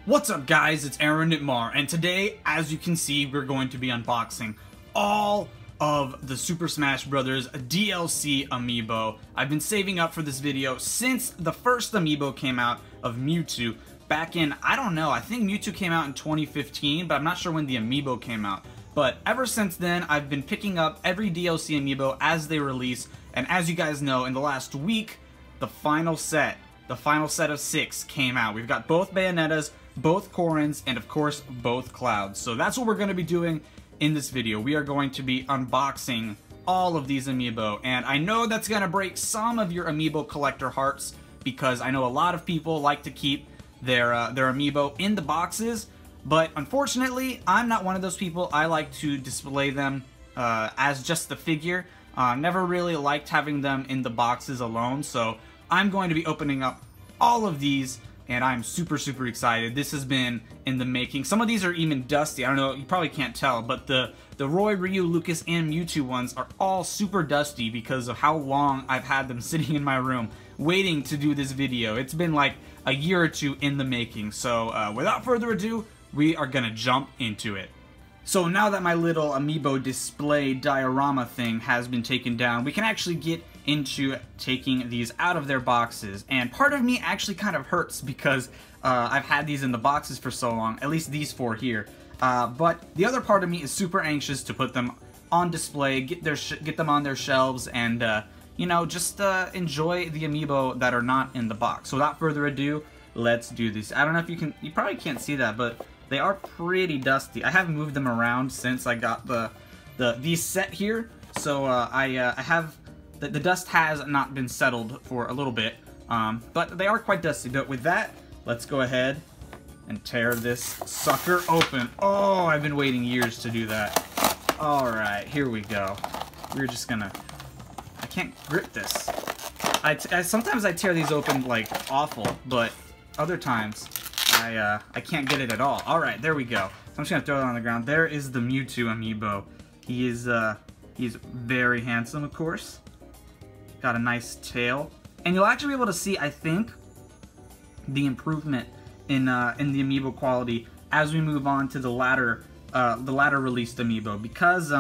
What's up guys, it's Aaronitmar, and today, as you can see, we're going to be unboxing all of the Super Smash Bros. DLC Amiibo. I've been saving up for this video since the first Amiibo came out of Mewtwo back in, I don't know, I think Mewtwo came out in 2015, but I'm not sure when the Amiibo came out. But ever since then, I've been picking up every DLC Amiibo as they release, and as you guys know, in the last week, the final set of 6 came out. We've got both Bayonettas, both Corins, and of course, both Clouds. So that's what we're going to be doing in this video. We are going to be unboxing all of these Amiibo, and I know that's going to break some of your Amiibo collector hearts, because I know a lot of people like to keep their Amiibo in the boxes, but unfortunately, I'm not one of those people. I like to display them as just the figure. Never really liked having them in the boxes alone, so I'm going to be opening up all of these, and I'm super excited. This has been in the making. Some of these are even dusty. I don't know, you probably can't tell, but the Roy, Ryu, Lucas, and Mewtwo ones are all super dusty because of how long I've had them sitting in my room waiting to do this video. It's been like a year or two in the making. So without further ado, we are gonna jump into it. So now that my little Amiibo display diorama thing has been taken down, we can actually get into taking these out of their boxes. And part of me actually kind of hurts because I've had these in the boxes for so long, at least these 4 here. But the other part of me is super anxious to put them on display, get them on their shelves, and you know, just enjoy the Amiibo that are not in the box. So without further ado, let's do this. I don't know if you probably can't see that, but they are pretty dusty. I have moved them around since I got these set here, so I have the dust has not been settled for a little bit, but they are quite dusty. But with that, let's go ahead and tear this sucker open. Oh, I've been waiting years to do that. All right, here we go. We're just gonna. I can't grip this. Sometimes I tear these open like awful, but other times I can't get it at all. All right, there we go. So I'm just gonna throw it on the ground. There is the Mewtwo Amiibo. He's very handsome, of course. Got a nice tail, and you'll actually be able to see, I think, the improvement in the Amiibo quality as we move on to the latter released Amiibo, because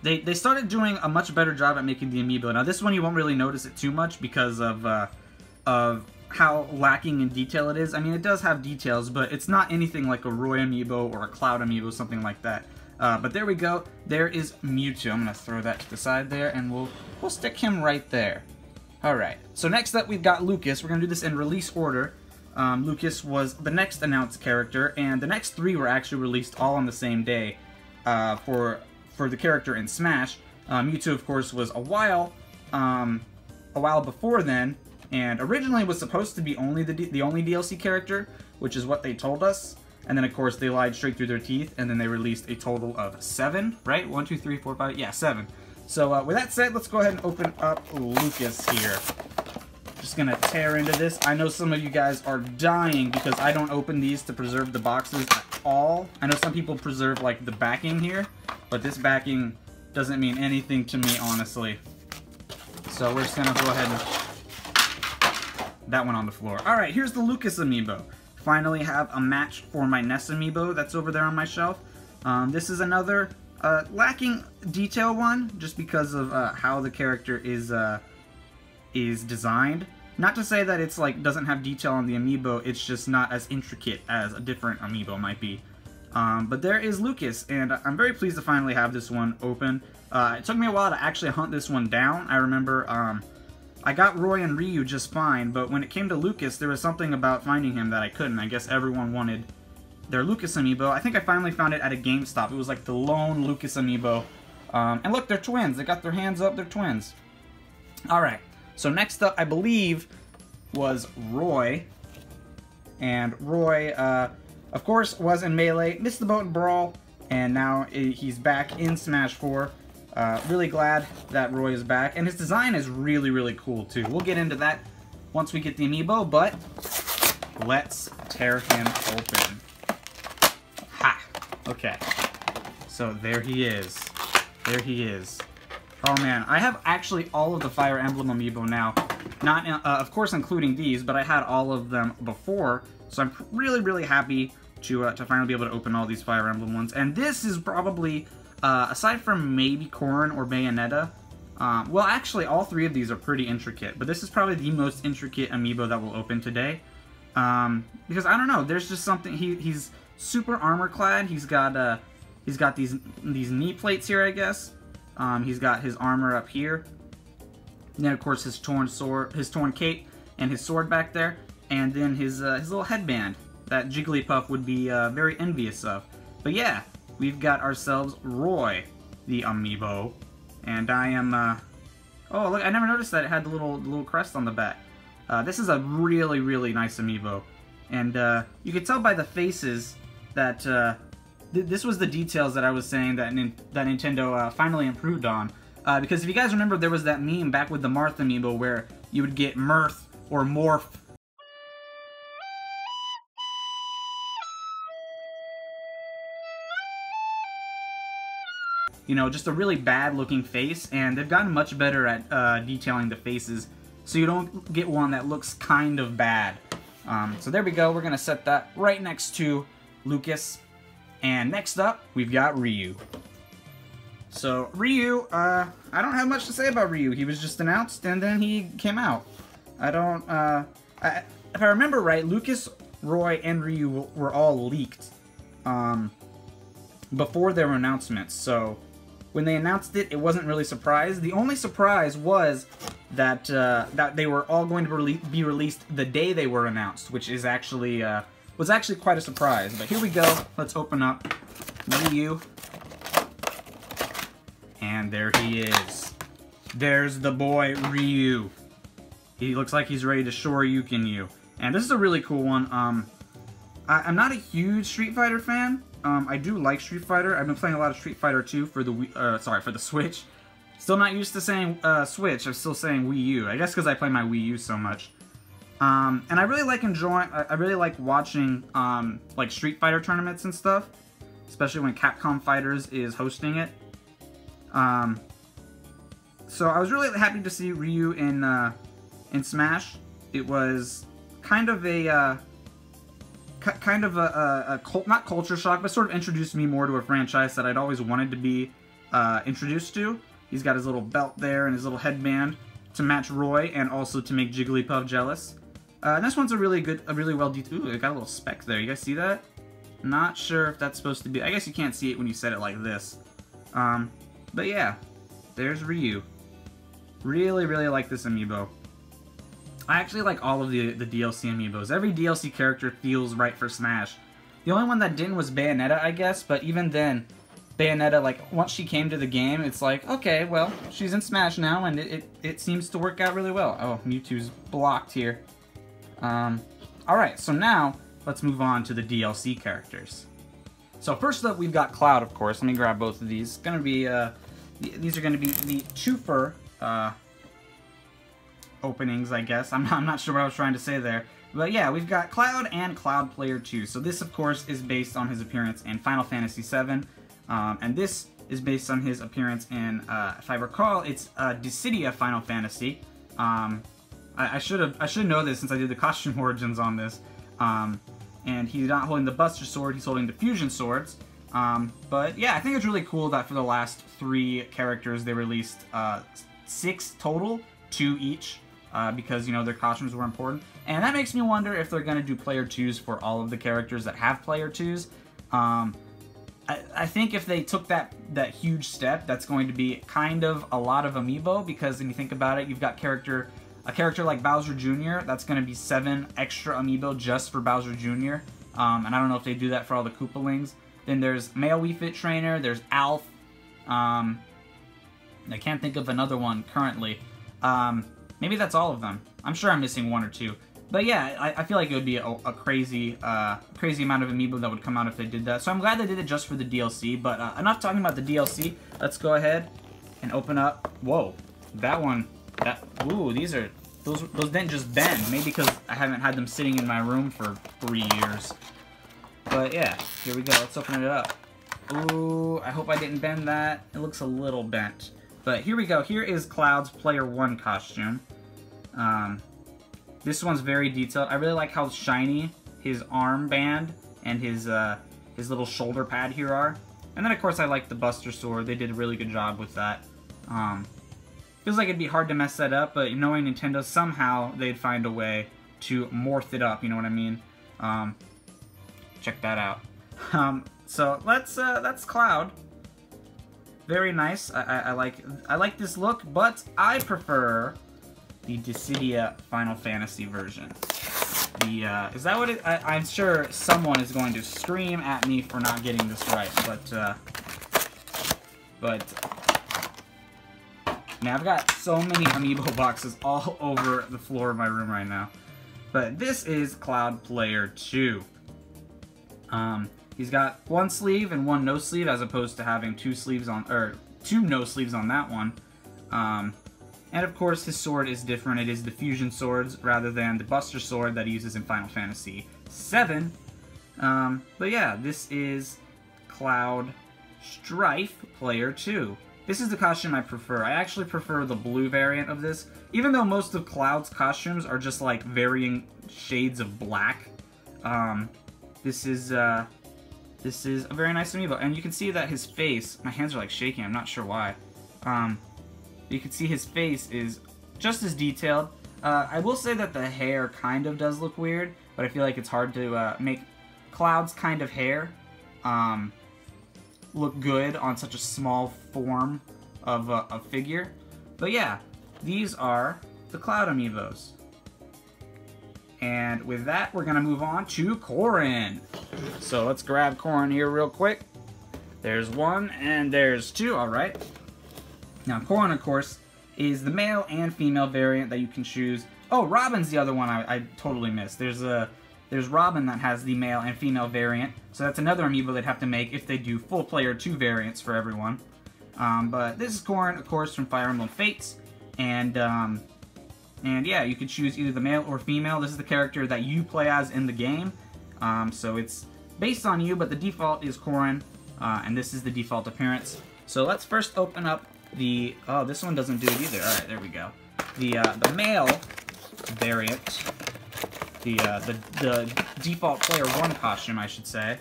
they started doing a much better job at making the Amiibo. Now this one you won't really notice it too much because of how lacking in detail it is. I mean, it does have details, but it's not anything like a Roy Amiibo or a Cloud Amiibo, something like that. But there we go. There is Mewtwo. I'm gonna throw that to the side there, and we'll stick him right there. All right. So next up, we've got Lucas. We're gonna do this in release order. Lucas was the next announced character, and the next 3 were actually released all on the same day for the character in Smash. Mewtwo, of course, was a while before then, and originally was supposed to be only the only DLC character, which is what they told us. And then, of course, they lied straight through their teeth, and then they released a total of 7, right? 1, 2, 3, 4, 5, yeah, 7. So with that said, let's go ahead and open up Lucas here. Just gonna tear into this. I know some of you guys are dying because I don't open these to preserve the boxes at all. I know some people preserve, like, the backing here, but this backing doesn't mean anything to me, honestly. So we're just gonna go ahead and... that one on the floor. Alright, here's the Lucas Amiibo. Finally have a match for my Ness Amiibo that's over there on my shelf. This is another lacking detail one, just because of how the character is designed. Not to say that it's like doesn't have detail on the Amiibo, it's just not as intricate as a different Amiibo might be. But there is Lucas, and I'm very pleased to finally have this one open. It took me a while to actually hunt this one down. I remember I got Roy and Ryu just fine, but when it came to Lucas, there was something about finding him that I couldn't. I guess everyone wanted their Lucas Amiibo. I think I finally found it at a GameStop. It was like the lone Lucas Amiibo. And look, they're twins. They got their hands up, they're twins. Alright, so next up, I believe, was Roy. And Roy, of course, was in Melee, missed the boat in Brawl, and now he's back in Smash 4. Really glad that Roy is back, and his design is really cool too. We'll get into that once we get the Amiibo, but let's tear him open. Ha! Okay. So there he is. There he is. Oh man, I have actually all of the Fire Emblem Amiibo now. Not, of course, including these, but I had all of them before, so I'm really, really happy to finally be able to open all these Fire Emblem ones. And this is probably, aside from maybe Corrin or Bayonetta, well, actually, all three of these are pretty intricate, but this is probably the most intricate amiibo that we'll open today. Because, I don't know, there's just something, he's super armor clad, he's got these knee plates here, I guess. He's got his armor up here. And then, of course, his torn sword, his torn cape, and his sword back there. And then his little headband that Jigglypuff would be very envious of. But yeah, we've got ourselves Roy, the amiibo. And I am, oh, look, I never noticed that it had the little crest on the back. This is a really, really nice amiibo. And you can tell by the faces that this was the details that I was saying that Nintendo finally improved on. Because if you guys remember, there was that meme back with the Marth amiibo where you would get Mirth or Morph. You know, just a really bad looking face, and they've gotten much better at detailing the faces, so you don't get one that looks kind of bad. So there we go, we're gonna set that right next to Lucas. And next up, we've got Ryu. So, Ryu, I don't have much to say about Ryu. He was just announced, and then he came out. I don't, if I remember right, Lucas, Roy, and Ryu were all leaked before their announcements. So, when they announced it, it wasn't really a surprise. The only surprise was that that they were all going to be released the day they were announced, which is actually was actually quite a surprise. But here we go. Let's open up Ryu. And there he is. There's the boy, Ryu. He looks like he's ready to Shoryuken you. And this is a really cool one. I'm not a huge Street Fighter fan. I do like Street Fighter. I've been playing a lot of Street Fighter 2 for the for the Switch. Still not used to saying Switch. I'm still saying Wii U. I guess because I play my Wii U so much. And I really like I really like watching like Street Fighter tournaments and stuff, especially when Capcom Fighters is hosting it. So I was really happy to see Ryu in Smash. It was kind of a not culture shock, but sort of introduced me more to a franchise that I'd always wanted to be introduced to. He's got his little belt there and his little headband to match Roy and also to make Jigglypuff jealous. And this one's a really well detailed. Ooh, it got a little speck there. You guys see that? Not sure if that's supposed to be. I guess you can't see it when you set it like this. But yeah, there's Ryu. Really, really like this amiibo. I actually like all of the DLC amiibos. Every DLC character feels right for Smash. The only one that didn't was Bayonetta, I guess, but even then, Bayonetta, like, once she came to the game, it's like, okay, well, she's in Smash now, and it seems to work out really well. Oh, Mewtwo's blocked here. Alright, so now, let's move on to the DLC characters. So first up, we've got Cloud, of course. Let me grab both of these. It's gonna be, these are gonna be the twofer, openings, I guess. I'm not sure what I was trying to say there. But yeah, we've got Cloud and Cloud Player 2. So this, of course, is based on his appearance in Final Fantasy VII. And this is based on his appearance in, if I recall, it's Dissidia Final Fantasy. I should know this since I did the costume origins on this. And he's not holding the Buster Sword, he's holding the Fusion Swords. But yeah, I think it's really cool that for the last 3 characters they released 6 total, 2 each. Because, you know, their costumes were important. And that makes me wonder if they're going to do Player 2s for all of the characters that have Player 2s. I think if they took that huge step, that's going to be kind of a lot of amiibo, because when you think about it, you've got a character like Bowser Jr., that's going to be 7 extra amiibo just for Bowser Jr. And I don't know if they do that for all the Koopalings. Then there's Male Wii Fit Trainer, there's Alf. I can't think of another one currently. Maybe that's all of them. I'm sure I'm missing 1 or 2. But yeah, I feel like it would be a crazy amount of amiibo that would come out if they did that. So I'm glad they did it just for the DLC. But enough talking about the DLC. Let's go ahead and open up. Whoa, that one. Ooh, those didn't just bend. Maybe because I haven't had them sitting in my room for 3 years. But yeah, here we go. Let's open it up. Ooh, I hope I didn't bend that. It looks a little bent. But here we go. Here is Cloud's Player 1 costume. This one's very detailed. I really like how shiny his armband and his little shoulder pad here are. And then, of course, I like the Buster Sword. They did a really good job with that. Feels like it'd be hard to mess that up, but knowing Nintendo, somehow they'd find a way to morph it up, you know what I mean? Check that out. So that's Cloud. Very nice. I like this look, but I prefer the Dissidia Final Fantasy version. Is that what it? I'm sure someone is going to scream at me for not getting this right, but man, I've got so many Amiibo boxes all over the floor of my room right now. But this is Cloud Player 2. He's got one sleeve and one no sleeve, as opposed to having two sleeves on, or two no sleeves on that one. And of course, his sword is different. It is the fusion swords rather than the Buster Sword that he uses in Final Fantasy VII. But yeah, this is Cloud Strife Player 2. This is the costume I prefer. I actually prefer the blue variant of this, even though most of Cloud's costumes are just like varying shades of black. This is a very nice Amiibo, and you can see that his face, my hands are like shaking, I'm not sure why. You can see his face is just as detailed. I will say that the hair kind of does look weird, but I feel like it's hard to make Cloud's kind of hair look good on such a small form of a figure. But yeah, these are the Cloud Amiibos. And with that, we're going to move on to Corrin. So let's grab Corrin here real quick. There's one and there's two, alright. Now Corrin, of course, is the male and female variant that you can choose. Oh, Robin's the other one I totally missed. There's Robin that has the male and female variant. So that's another Amiibo they'd have to make if they do full Player 2 variants for everyone. But this is Corrin, of course, from Fire Emblem Fates. And yeah, you could choose either the male or female. This is the character that you play as in the game. So it's based on you, but the default is Corrin. And this is the default appearance. So let's first open up the... Oh, this one doesn't do it either. Alright, there we go. The male variant. The default Player 1 costume, I should say.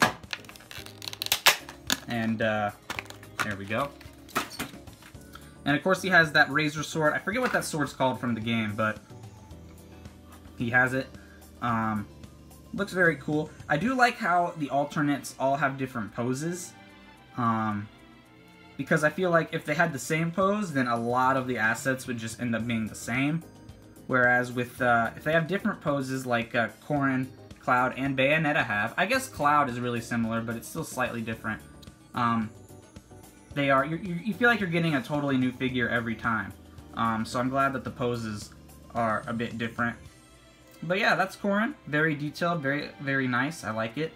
And there we go. And of course he has that razor sword. I forget what that sword's called from the game, but he has it. Looks very cool. I do like how the alternates all have different poses. Because I feel like if they had the same pose, then a lot of the assets would just end up being the same. Whereas with if they have different poses like Corrin, Cloud, and Bayonetta have, I guess Cloud is really similar, but it's still slightly different. They are, you feel like you're getting a totally new figure every time. So I'm glad that the poses are a bit different. But yeah, that's Corrin. Very detailed, very, very nice. I like it.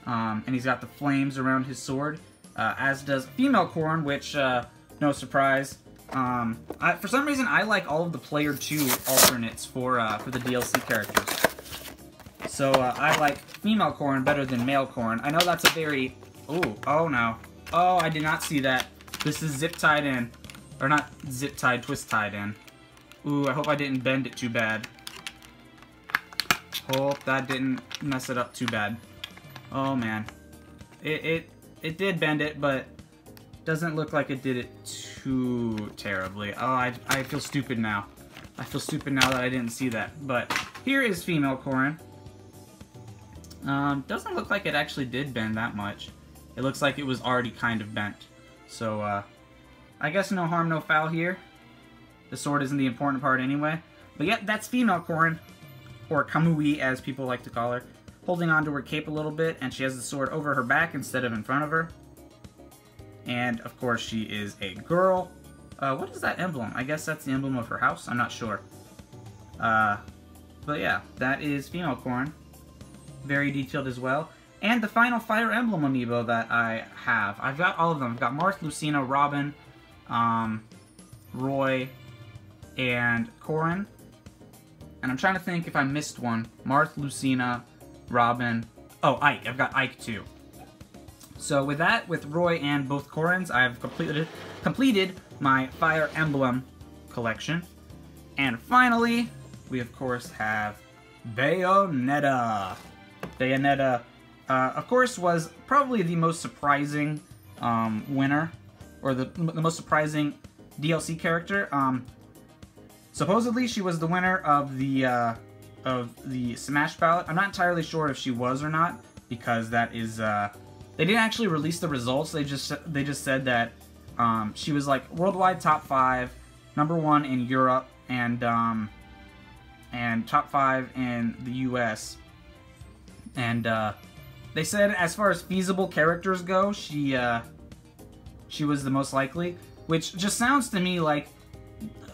And he's got the flames around his sword, as does female Corrin, which, no surprise. For some reason, I like all of the Player 2 alternates for the DLC characters. So I like female Corrin better than male Corrin. I know that's a very... Ooh, oh no. Oh, I did not see that. This is zip-tied in. Or not zip-tied, twist-tied in. Ooh, I hope I didn't bend it too bad. Hope that didn't mess it up too bad. Oh, man. It did bend it, but doesn't look like it did it too terribly. Oh, I feel stupid now. I feel stupid now that I didn't see that. But here is female Corrin. Doesn't look like it actually did bend that much. It looks like it was already kind of bent. So, I guess no harm, no foul here. The sword isn't the important part anyway. But yeah, that's female Corrin, or Kamui as people like to call her, holding onto her cape a little bit, and she has the sword over her back instead of in front of her. And, of course, she is a girl. What is that emblem? I guess that's the emblem of her house? I'm not sure. But yeah, that is female Corrin. Very detailed as well. And the final Fire Emblem Amiibo that I have. I've got all of them. I've got Marth, Lucina, Robin, Roy, and Corrin. And I'm trying to think if I missed one. Marth, Lucina, Robin. Oh, Ike. I've got Ike too. So with that, with Roy and both Corrins, I've completed my Fire Emblem collection. And finally, we of course have Bayonetta. Bayonetta, of course, was probably the most surprising winner, or the most surprising DLC character. Supposedly, she was the winner of the Smash ballot. I'm not entirely sure if she was or not, because that is they didn't actually release the results. They just said that she was like worldwide top 5, #1 in Europe, and top 5 in the US. And they said as far as feasible characters go, she was the most likely, which just sounds to me like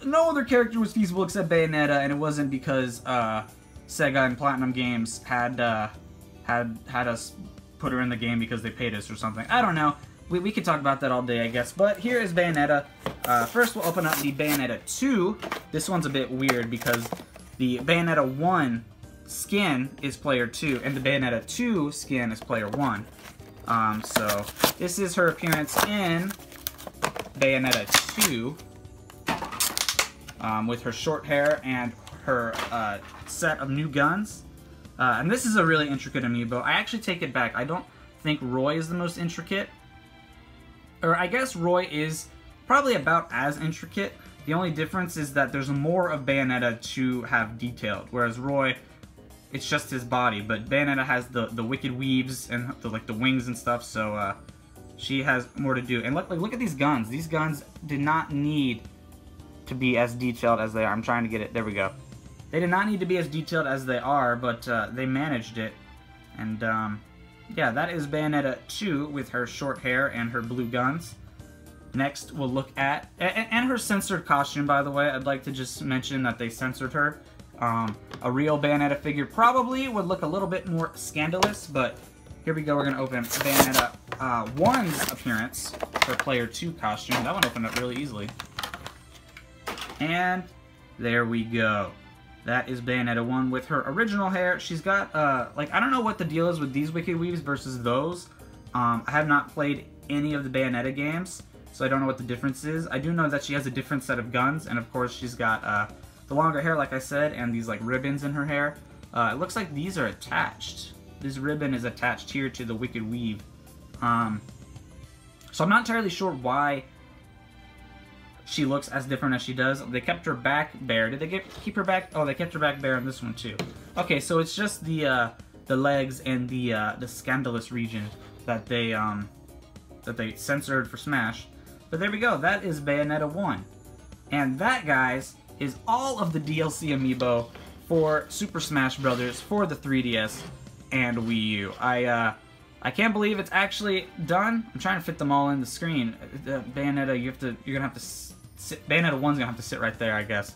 no other character was feasible except Bayonetta, and it wasn't because Sega and Platinum Games had us put her in the game because they paid us or something. I don't know. We could talk about that all day, I guess. But here is Bayonetta. First, we'll open up the Bayonetta 2. This one's a bit weird because the Bayonetta 1 skin is player 2, and the Bayonetta 2 skin is player 1. So this is her appearance in Bayonetta 2. With her short hair and her set of new guns. And this is a really intricate amiibo. I actually take it back. I don't think Roy is the most intricate. Or I guess Roy is probably about as intricate. The only difference is that there's more of Bayonetta to have detailed, whereas Roy, it's just his body. But Bayonetta has the wicked weaves and the wings and stuff, so she has more to do. And look at these guns. These guns did not need to be as detailed as they are. I'm trying to get it. There we go. They did not need to be as detailed as they are, but they managed it. And yeah, that is Bayonetta 2 with her short hair and her blue guns. Next, we'll look at and her censored costume. By the way, I'd like to just mention that they censored her. A real Bayonetta figure probably would look a little bit more scandalous, but here we go. We're gonna open Bayonetta 1's appearance, her player 2 costume. That one opened up really easily. And there we go. That is Bayonetta 1 with her original hair. She's got, like, I don't know what the deal is with these Wicked Weaves versus those. I have not played any of the Bayonetta games, so I don't know what the difference is. I do know that she has a different set of guns, and of course she's got the longer hair, like I said, and these, like, ribbons in her hair. It looks like these are attached. This ribbon is attached here to the Wicked Weave. So I'm not entirely sure why she looks as different as she does. They kept her back bare. Did they keep her back? Oh, they kept her back bare in this one too. Okay, so it's just the legs and the scandalous region that they censored for Smash. But there we go. That is Bayonetta 1, and that, guys, is all of the DLC amiibo for Super Smash Bros. For the 3DS and Wii U. I can't believe it's actually done. I'm trying to fit them all in the screen. Bayonetta, you're gonna have to sit. Bayonetta 1's gonna have to sit right there, I guess.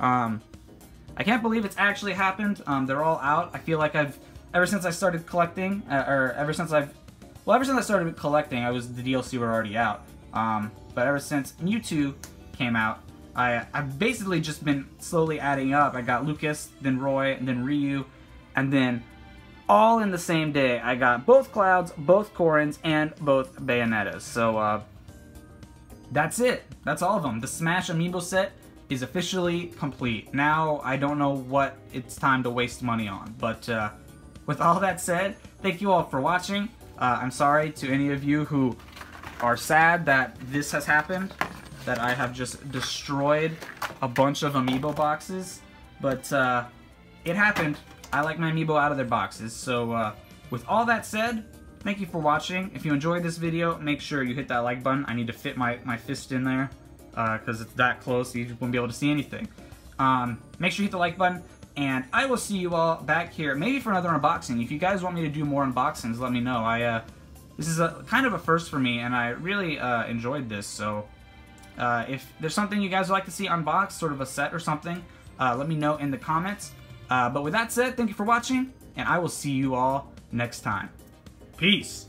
I can't believe it's actually happened. They're all out. I feel like ever since I started collecting, ever since I started collecting, the DLC were already out. But ever since Mewtwo came out, I've basically just been slowly adding up. I got Lucas, then Roy, and then Ryu, and then all in the same day, I got both Clouds, both Corins, and both Bayonettas. So, that's it. That's all of them. The Smash Amiibo set is officially complete. Now, I don't know what it's time to waste money on. But, with all that said, thank you all for watching. I'm sorry to any of you who are sad that this has happened, that I have just destroyed a bunch of Amiibo boxes. But, it happened. I like my Amiibo out of their boxes. So, with all that said, thank you for watching. If you enjoyed this video, make sure you hit that like button. I need to fit my fist in there, because it's that close, so you won't be able to see anything. Make sure you hit the like button, and I will see you all back here, maybe for another unboxing. If you guys want me to do more unboxings, let me know. This is kind of a first for me, and I really enjoyed this. So, if there's something you guys would like to see unboxed, sort of a set or something, let me know in the comments. But with that said, thank you for watching, and I will see you all next time. Peace!